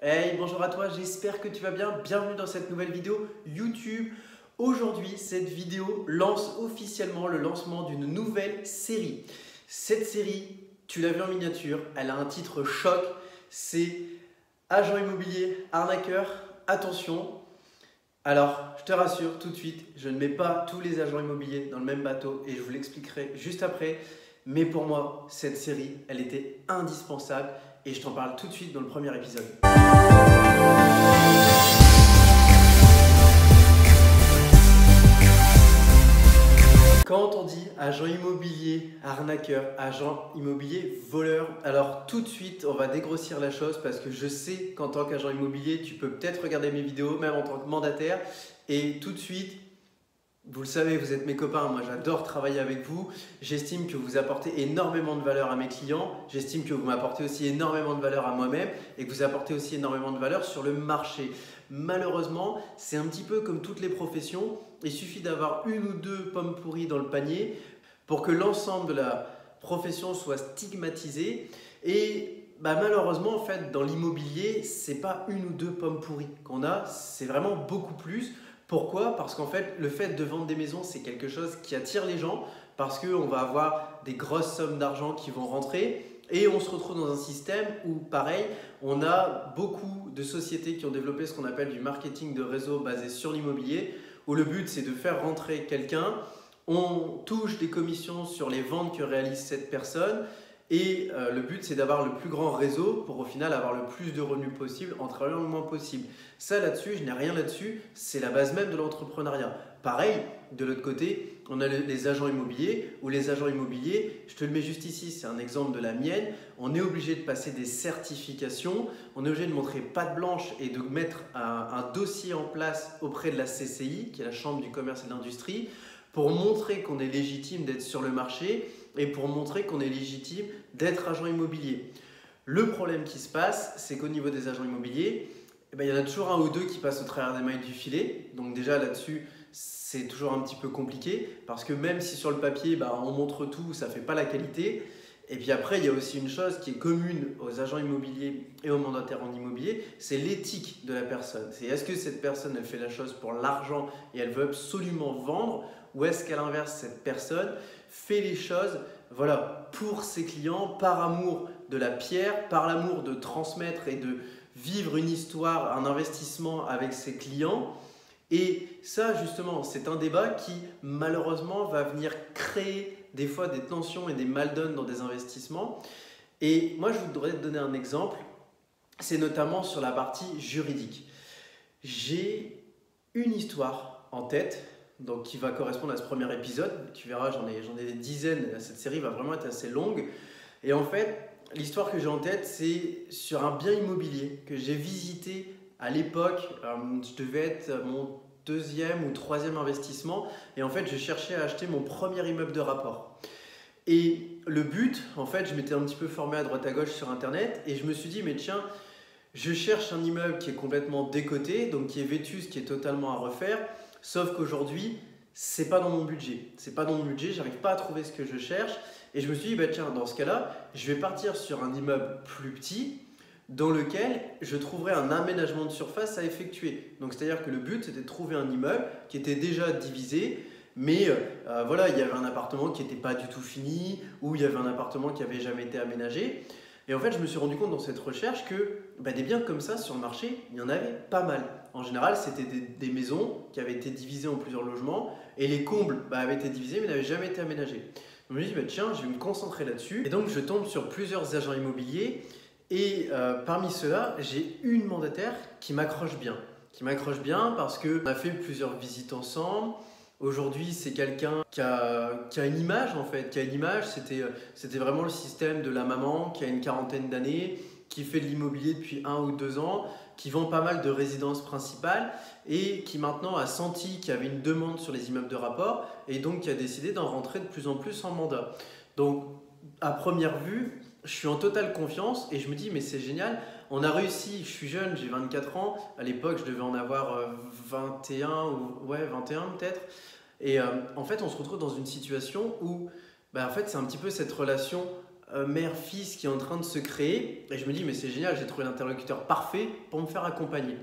Hey, bonjour à toi, j'espère que tu vas bien. Bienvenue dans cette nouvelle vidéo YouTube. Aujourd'hui, cette vidéo lance officiellement le lancement d'une nouvelle série. Cette série, tu l'as vu en miniature, elle a un titre choc. C'est Agent immobilier, arnaqueur. Attention. Alors, je te rassure tout de suite, je ne mets pas tous les agents immobiliers dans le même bateau et je vous l'expliquerai juste après. Mais pour moi, cette série, elle était indispensable et je t'en parle tout de suite dans le premier épisode. Quand on dit agent immobilier arnaqueur, agent immobilier voleur, alors tout de suite on va dégrossir la chose parce que je sais qu'en tant qu'agent immobilier, tu peux peut-être regarder mes vidéos, même en tant que mandataire, et tout de suite, vous le savez, vous êtes mes copains, moi j'adore travailler avec vous, j'estime que vous apportez énormément de valeur à mes clients, j'estime que vous m'apportez aussi énormément de valeur à moi-même et que vous apportez aussi énormément de valeur sur le marché. Malheureusement, c'est un petit peu comme toutes les professions, il suffit d'avoir une ou deux pommes pourries dans le panier pour que l'ensemble de la profession soit stigmatisé et malheureusement en fait dans l'immobilier, c'est pas une ou deux pommes pourries qu'on a, c'est vraiment beaucoup plus. Pourquoi? Parce qu'en fait, le fait de vendre des maisons, c'est quelque chose qui attire les gens parce qu'on va avoir des grosses sommes d'argent qui vont rentrer et on se retrouve dans un système où, pareil, on a beaucoup de sociétés qui ont développé ce qu'on appelle du marketing de réseau basé sur l'immobilier où le but, c'est de faire rentrer quelqu'un, on touche des commissions sur les ventes que réalise cette personne et le but, c'est d'avoir le plus grand réseau pour au final avoir le plus de revenus possible en travaillant le moins possible. Ça, là-dessus, je n'ai rien là-dessus, c'est la base même de l'entrepreneuriat. Pareil, de l'autre côté, on a les agents immobiliers, où les agents immobiliers, je te le mets juste ici, c'est un exemple de la mienne, on est obligé de passer des certifications, on est obligé de montrer patte blanche et de mettre un dossier en place auprès de la CCI, qui est la Chambre du commerce et de l'industrie, pour montrer qu'on est légitime d'être sur le marché et pour montrer qu'on est légitime d'être agent immobilier. Le problème qui se passe, c'est qu'au niveau des agents immobiliers, il y en a toujours un ou deux qui passent au travers des mailles du filet. Donc déjà là-dessus, c'est toujours un petit peu compliqué parce que même si sur le papier, on montre tout, ça ne fait pas la qualité. Et puis après, il y a aussi une chose qui est commune aux agents immobiliers et aux mandataires en immobilier, c'est l'éthique de la personne. C'est est-ce que cette personne, elle fait la chose pour l'argent et elle veut absolument vendre, ou est-ce qu'à l'inverse, cette personne fait les choses pour ses clients, par amour de la pierre, par l'amour de transmettre et de vivre une histoire, un investissement avec ses clients. Et ça, justement, c'est un débat qui, malheureusement, va venir créer des fois des tensions et des mal-donnes dans des investissements. Et moi, je voudrais te donner un exemple, c'est notamment sur la partie juridique. J'ai une histoire en tête, donc qui va correspondre à ce premier épisode. Tu verras, j'en ai des dizaines, cette série va vraiment être assez longue. Et en fait, l'histoire que j'ai en tête, c'est sur un bien immobilier que j'ai visité à l'époque. Je devais être mon deuxième ou troisième investissement et en fait, je cherchais à acheter mon premier immeuble de rapport. Et le but, en fait, je m'étais un petit peu formé à droite à gauche sur internet et je me suis dit, mais tiens, je cherche un immeuble qui est complètement décoté, donc qui est vétuste, qui est totalement à refaire, sauf qu'aujourd'hui, c'est pas dans mon budget. C'est pas dans mon budget, j'arrive pas à trouver ce que je cherche. Et je me suis dit, tiens, dans ce cas-là, je vais partir sur un immeuble plus petit dans lequel je trouverai un aménagement de surface à effectuer. Donc, c'est-à-dire que le but, c'était de trouver un immeuble qui était déjà divisé, mais il y avait un appartement qui n'était pas du tout fini, ou il y avait un appartement qui n'avait jamais été aménagé. Et en fait, je me suis rendu compte dans cette recherche que des biens comme ça sur le marché, il y en avait pas mal. En général, c'était des maisons qui avaient été divisées en plusieurs logements et les combles avaient été divisés mais n'avaient jamais été aménagés. Donc, je me suis dit, tiens, je vais me concentrer là-dessus. Et donc, je tombe sur plusieurs agents immobiliers et parmi ceux-là, j'ai une mandataire qui m'accroche bien. Qui m'accroche bien parce qu'on a fait plusieurs visites ensemble. Aujourd'hui, c'est quelqu'un qui a une image en fait, qui a une image, c'était vraiment le système de la maman qui a une quarantaine d'années, qui fait de l'immobilier depuis 1 ou 2 ans, qui vend pas mal de résidences principales et qui maintenant a senti qu'il y avait une demande sur les immeubles de rapport et donc qui a décidé d'en rentrer de plus en plus en mandat. Donc, à première vue, je suis en totale confiance et je me dis mais c'est génial, on a réussi, je suis jeune, j'ai 24 ans, à l'époque je devais en avoir 21 ou 21 peut-être. Et en fait on se retrouve dans une situation où en fait c'est un petit peu cette relation mère-fils qui est en train de se créer. Et je me dis, mais c'est génial, j'ai trouvé l'interlocuteur parfait pour me faire accompagner.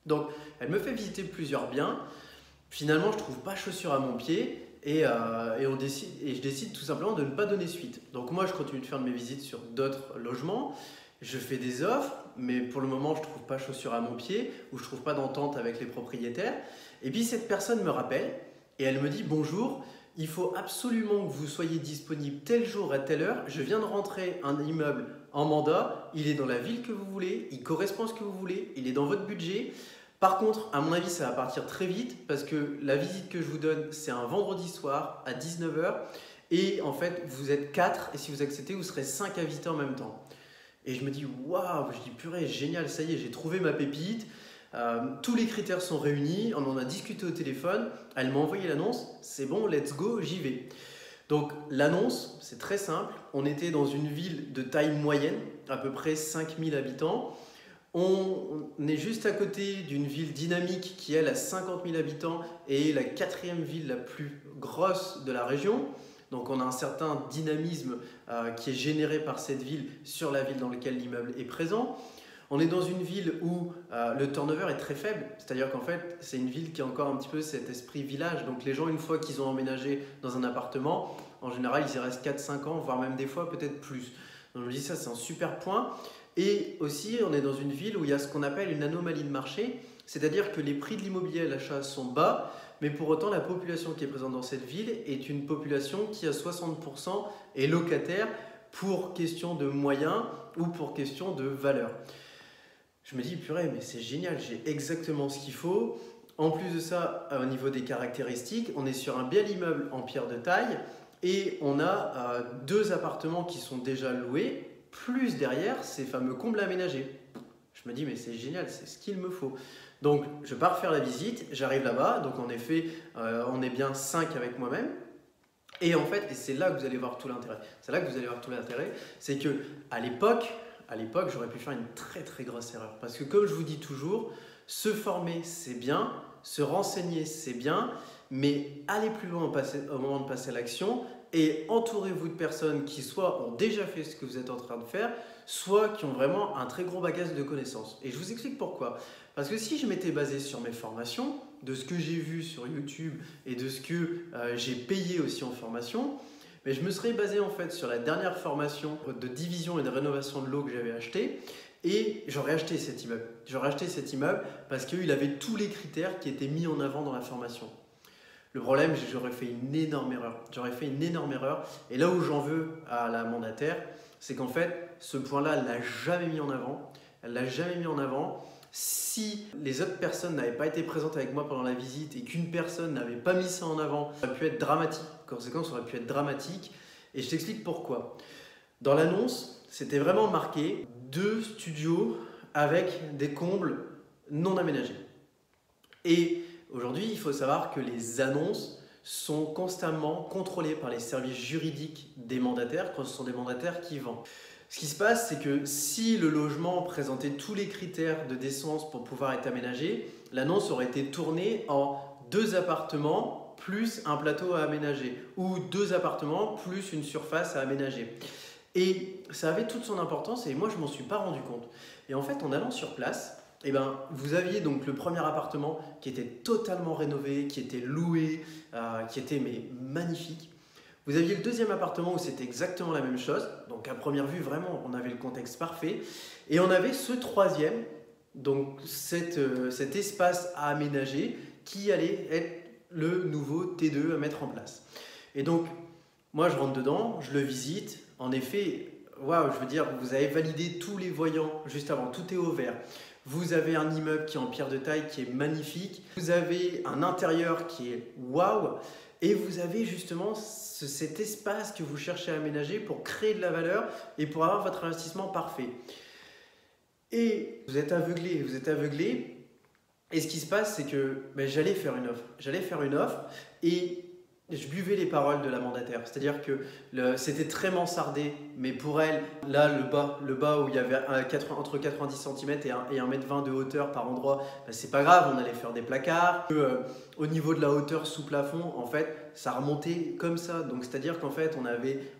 Donc, elle me fait visiter plusieurs biens. Finalement, je ne trouve pas chaussure à mon pied et je décide tout simplement de ne pas donner suite. Donc moi, je continue de faire mes visites sur d'autres logements. Je fais des offres, mais pour le moment, je ne trouve pas chaussure à mon pied ou je ne trouve pas d'entente avec les propriétaires. Et puis cette personne me rappelle et elle me dit « Bonjour, il faut absolument que vous soyez disponible tel jour à telle heure. Je viens de rentrer un immeuble en mandat, il est dans la ville que vous voulez, il correspond à ce que vous voulez, il est dans votre budget. Par contre, à mon avis, ça va partir très vite parce que la visite que je vous donne, c'est un vendredi soir à 19 h. Et en fait, vous êtes 4 et si vous acceptez, vous serez 5 à visiter en même temps. » Et je me dis, waouh, je dis purée, génial, ça y est, j'ai trouvé ma pépite. Tous les critères sont réunis, on en a discuté au téléphone, elle m'a envoyé l'annonce, c'est bon, let's go, j'y vais. Donc l'annonce, c'est très simple, on était dans une ville de taille moyenne, à peu près 5000 habitants. On est juste à côté d'une ville dynamique qui, elle, a 50 000 habitants et est la 4e ville la plus grosse de la région. Donc on a un certain dynamisme qui est généré par cette ville sur la ville dans laquelle l'immeuble est présent. On est dans une ville où le turnover est très faible, c'est-à-dire qu'en fait c'est une ville qui a encore un petit peu cet esprit village. Donc les gens, une fois qu'ils ont emménagé dans un appartement, en général ils y restent 4-5 ans, voire même des fois peut-être plus. Donc je me dis ça, c'est un super point. Et aussi on est dans une ville où il y a ce qu'on appelle une anomalie de marché, c'est-à-dire que les prix de l'immobilier à l'achat sont bas, mais pour autant la population qui est présente dans cette ville est une population qui à 60% est locataire pour question de moyens ou pour question de valeur. Je me dis purée, mais c'est génial, j'ai exactement ce qu'il faut. En plus de ça, au niveau des caractéristiques, on est sur un bel immeuble en pierre de taille et on a 2 appartements qui sont déjà loués, plus derrière ces fameux combles aménagés. Je me dis mais c'est génial, c'est ce qu'il me faut. Donc je pars faire la visite, j'arrive là-bas, donc en effet on est bien 5 avec moi-même. Et en fait, et c'est là que vous allez voir tout l'intérêt, c'est que à l'époque, j'aurais pu faire une très très grosse erreur. Parce que comme je vous dis toujours, se former c'est bien, se renseigner c'est bien, mais allez plus loin au moment de passer à l'action et entourez-vous de personnes qui soit ont déjà fait ce que vous êtes en train de faire, soit qui ont vraiment un très gros bagage de connaissances. Et je vous explique pourquoi. Parce que si je m'étais basé sur mes formations, de ce que j'ai vu sur YouTube et de ce que j'ai payé aussi en formation, mais je me serais basé en fait sur la dernière formation de division et de rénovation de l'eau que j'avais acheté et j'aurais acheté cet immeuble. J'aurais acheté cet immeuble parce qu'il avait tous les critères qui étaient mis en avant dans la formation. Le problème, c'est que j'aurais fait une énorme erreur. Et là où j'en veux à la mandataire, c'est qu'en fait, ce point-là, elle ne l'a jamais mis en avant. Si les autres personnes n'avaient pas été présentes avec moi pendant la visite et qu'une personne n'avait pas mis ça en avant, ça aurait pu être dramatique. Conséquence, ça aurait pu être dramatique. Et je t'explique pourquoi. Dans l'annonce, c'était vraiment marqué 2 studios avec des combles non aménagés. Et aujourd'hui, il faut savoir que les annonces sont constamment contrôlées par les services juridiques des mandataires quand ce sont des mandataires qui vendent. Ce qui se passe, c'est que si le logement présentait tous les critères de décence pour pouvoir être aménagé, l'annonce aurait été tournée en 2 appartements plus un plateau à aménager ou 2 appartements plus une surface à aménager. Et ça avait toute son importance et moi je m'en suis pas rendu compte. Et en fait, en allant sur place, vous aviez donc le premier appartement qui était totalement rénové, qui était loué, qui était magnifique. Vous aviez le deuxième appartement où c'était exactement la même chose. Donc à première vue, vraiment, on avait le contexte parfait. Et on avait ce troisième, donc cet espace à aménager qui allait être le nouveau T2 à mettre en place. Et donc, moi, je rentre dedans, je le visite. En effet, waouh, je veux dire, vous avez validé tous les voyants juste avant. Tout est au vert. Vous avez un immeuble qui est en pierre de taille, qui est magnifique. Vous avez un intérieur qui est waouh. Et vous avez justement cet espace que vous cherchez à aménager pour créer de la valeur et pour avoir votre investissement parfait. Et vous êtes aveuglé. Et ce qui se passe, c'est que j'allais faire une offre. Et je buvais les paroles de la mandataire. C'est-à-dire que c'était très mansardé, mais pour elle, là, le bas où il y avait entre 90 cm et 1,20 m de hauteur par endroit, bah, c'est pas grave, on allait faire des placards. Au niveau de la hauteur sous plafond, en fait, ça remontait comme ça. Donc, c'est-à-dire qu'en fait,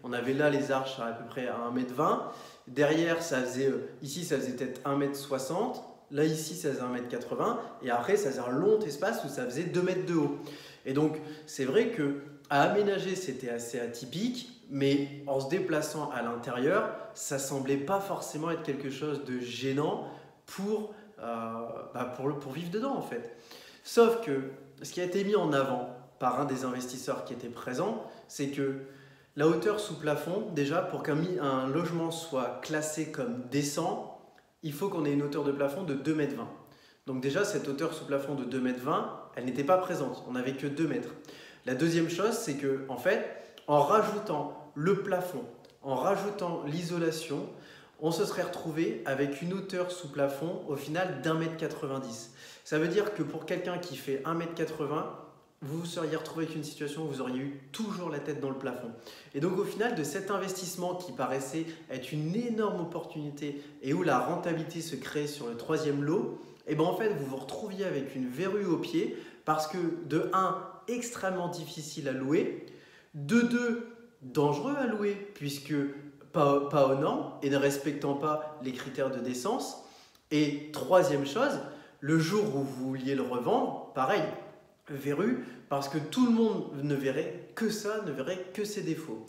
on avait là les arches à peu près à 1,20 m. Derrière, ici, ça faisait peut-être 1,60 m. Là, ici, ça faisait 1,80 m. Et après, ça faisait un long espace où ça faisait 2 mètres de haut. Et donc, c'est vrai que à aménager, c'était assez atypique, mais en se déplaçant à l'intérieur, ça semblait pas forcément être quelque chose de gênant pour vivre dedans, en fait. Sauf que ce qui a été mis en avant par un des investisseurs qui était présent, c'est que la hauteur sous plafond, déjà, pour qu'un logement soit classé comme décent, il faut qu'on ait une hauteur de plafond de 2,20 m. Donc déjà, cette hauteur sous plafond de 2,20 m, elle n'était pas présente. On n'avait que 2 mètres. La deuxième chose, c'est que, en fait, en rajoutant le plafond, en rajoutant l'isolation, on se serait retrouvé avec une hauteur sous plafond, au final, d'1,90 m. Ça veut dire que pour quelqu'un qui fait 1,80 m, vous vous seriez retrouvé avec une situation où vous auriez eu toujours la tête dans le plafond. Et donc au final, de cet investissement qui paraissait être une énorme opportunité et où la rentabilité se crée sur le troisième lot, et ben en fait, vous vous retrouviez avec une verrue au pied parce que de 1, extrêmement difficile à louer, de 2, dangereux à louer puisque pas aux normes et ne respectant pas les critères de décence. Et troisième chose, le jour où vous vouliez le revendre, pareil, verrue, parce que tout le monde ne verrait que ça, ne verrait que ses défauts.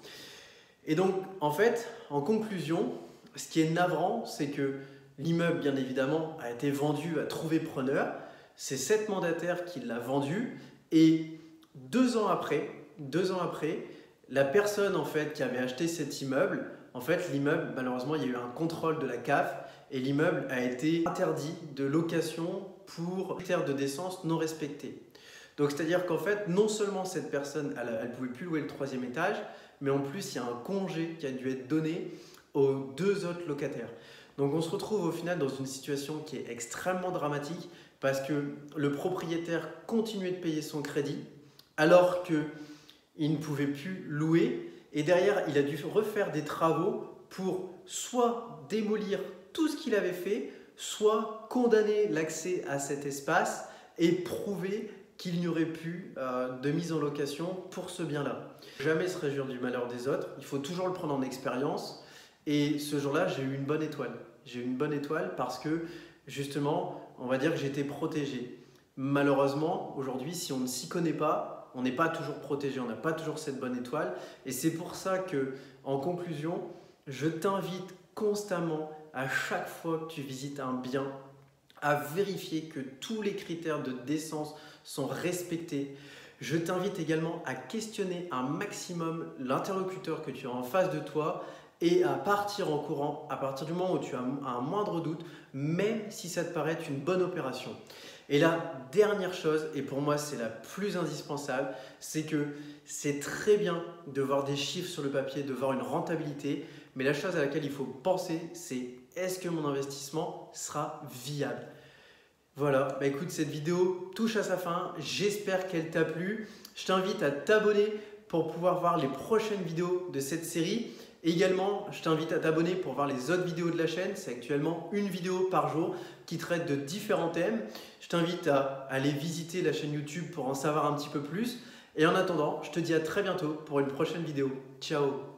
Et donc, en fait, en conclusion, ce qui est navrant, c'est que l'immeuble, bien évidemment, a été vendu, a trouvé preneur. C'est cette mandataire qui l'a vendu. Et 2 ans après, la personne en fait, qui avait acheté cet immeuble, en fait, l'immeuble, malheureusement, il y a eu un contrôle de la CAF et l'immeuble a été interdit de location pour critères de décence non respectés. Donc, c'est-à-dire qu'en fait, non seulement cette personne, elle ne pouvait plus louer le 3e étage, mais en plus, il y a un congé qui a dû être donné aux 2 autres locataires. Donc, on se retrouve au final dans une situation qui est extrêmement dramatique parce que le propriétaire continuait de payer son crédit alors qu'il ne pouvait plus louer. Et derrière, il a dû refaire des travaux pour soit démolir tout ce qu'il avait fait, soit condamner l'accès à cet espace et prouver qu'il n'y aurait plus de mise en location pour ce bien-là. Jamais se réjouir du malheur des autres, il faut toujours le prendre en expérience. Et ce jour-là, j'ai eu une bonne étoile. J'ai eu une bonne étoile parce que, justement, on va dire que j'étais protégé. Malheureusement, aujourd'hui, si on ne s'y connaît pas, on n'est pas toujours protégé, on n'a pas toujours cette bonne étoile. Et c'est pour ça que, en conclusion, je t'invite constamment, à chaque fois que tu visites un bien, à vérifier que tous les critères de décence sont respectés. Je t'invite également à questionner un maximum l'interlocuteur que tu as en face de toi et à partir en courant à partir du moment où tu as un moindre doute, même si ça te paraît être une bonne opération. Et la dernière chose, et pour moi c'est la plus indispensable, c'est que c'est très bien de voir des chiffres sur le papier, de voir une rentabilité, mais la chose à laquelle il faut penser, c'est est-ce que mon investissement sera viable ? Voilà, bah écoute, cette vidéo touche à sa fin, j'espère qu'elle t'a plu. Je t'invite à t'abonner pour pouvoir voir les prochaines vidéos de cette série. Également, je t'invite à t'abonner pour voir les autres vidéos de la chaîne. C'est actuellement une vidéo par jour qui traite de différents thèmes. Je t'invite à aller visiter la chaîne YouTube pour en savoir un petit peu plus. Et en attendant, je te dis à très bientôt pour une prochaine vidéo. Ciao!